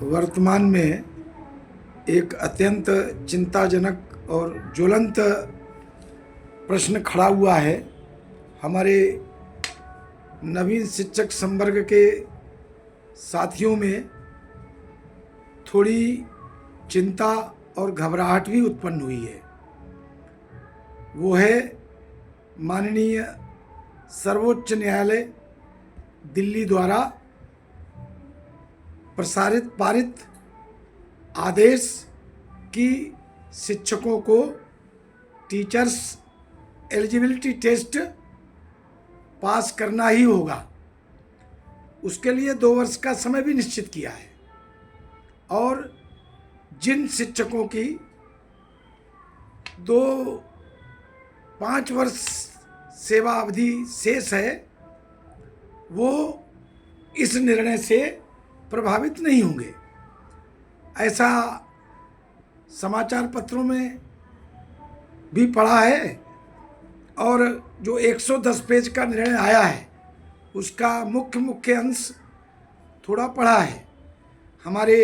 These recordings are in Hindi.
वर्तमान में एक अत्यंत चिंताजनक और ज्वलंत प्रश्न खड़ा हुआ है। हमारे नवीन शिक्षक संवर्ग के साथियों में थोड़ी चिंता और घबराहट भी उत्पन्न हुई है। वो है माननीय सर्वोच्च न्यायालय दिल्ली द्वारा पारित आदेश कि शिक्षकों को टीचर्स एलिजिबिलिटी टेस्ट पास करना ही होगा। उसके लिए 2 वर्ष का समय भी निश्चित किया है और जिन शिक्षकों की 5 वर्ष सेवा अवधि शेष है वो इस निर्णय से प्रभावित नहीं होंगे। ऐसा समाचार पत्रों में भी पढ़ा है और जो 110 पेज का निर्णय आया है उसका मुख्य अंश थोड़ा पढ़ा है। हमारे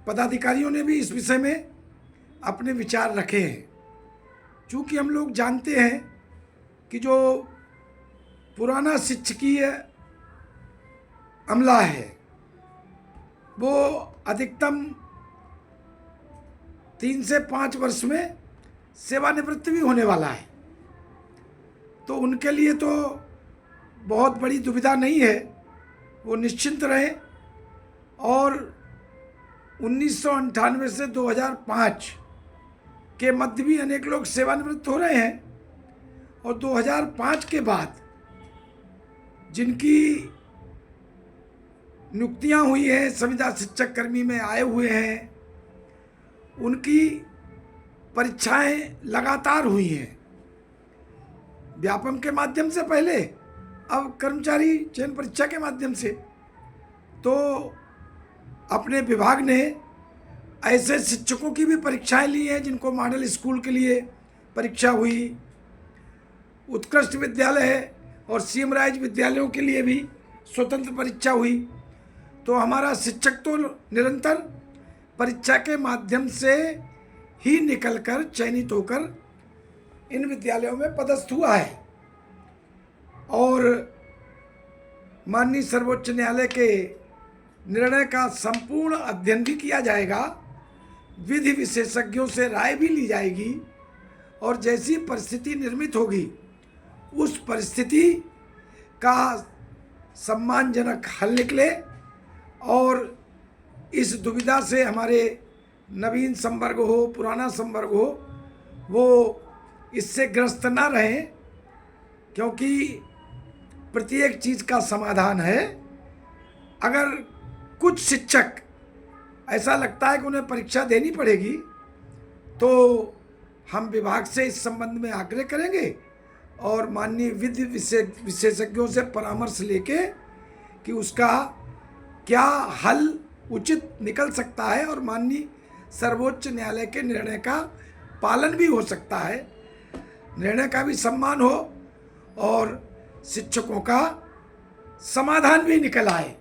पदाधिकारियों ने भी इस विषय में अपने विचार रखे हैं। चूँकि हम लोग जानते हैं कि जो पुराना शिक्षकीय अमला है वो अधिकतम 3 से 5 वर्ष में सेवानिवृत्त भी होने वाला है, तो उनके लिए तो बहुत बड़ी दुविधा नहीं है, वो निश्चिंत रहे। और 1998 से 2005 के मध्य भी अनेक लोग सेवानिवृत्त हो रहे हैं और 2005 के बाद जिनकी नियुक्तियां हुई हैं, संविदा शिक्षक कर्मी में आए हुए हैं, उनकी परीक्षाएं लगातार हुई हैं। व्यापम के माध्यम से पहले, अब कर्मचारी चयन परीक्षा के माध्यम से। तो अपने विभाग ने ऐसे शिक्षकों की भी परीक्षाएं ली हैं जिनको मॉडल स्कूल के लिए परीक्षा हुई, उत्कृष्ट विद्यालय और सीएम राइज विद्यालयों के लिए भी स्वतंत्र परीक्षा हुई। तो हमारा शिक्षक तो निरंतर परीक्षा के माध्यम से ही निकलकर चयनित होकर इन विद्यालयों में पदस्थ हुआ है। और माननीय सर्वोच्च न्यायालय के निर्णय का संपूर्ण अध्ययन भी किया जाएगा, विधि विशेषज्ञों से राय भी ली जाएगी और जैसी परिस्थिति निर्मित होगी उस परिस्थिति का सम्मानजनक हल निकले और इस दुविधा से हमारे नवीन संवर्ग हो, पुराना संवर्ग हो, वो इससे ग्रस्त ना रहें, क्योंकि प्रत्येक चीज़ का समाधान है। अगर कुछ शिक्षक ऐसा लगता है कि उन्हें परीक्षा देनी पड़ेगी तो हम विभाग से इस संबंध में आग्रह करेंगे और माननीय विधि विशेषज्ञों से परामर्श लेके कि उसका क्या हल उचित निकल सकता है और माननीय सर्वोच्च न्यायालय के निर्णय का पालन भी हो सकता है, निर्णय का भी सम्मान हो और शिक्षकों का समाधान भी निकल आए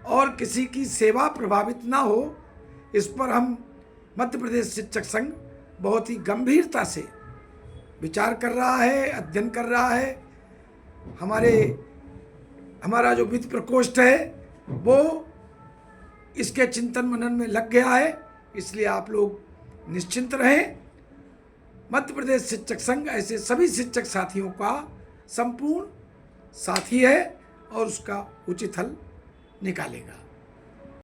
और किसी की सेवा प्रभावित ना हो। इस पर हम मध्य प्रदेश शिक्षक संघ बहुत ही गंभीरता से विचार कर रहा है, अध्ययन कर रहा है। हमारा जो वित्त प्रकोष्ठ है वो इसके चिंतन मनन में लग गया है, इसलिए आप लोग निश्चिंत रहें। मध्य प्रदेश शिक्षक संघ ऐसे सभी शिक्षक साथियों का संपूर्ण साथी है और उसका उचित हल निकालेगा।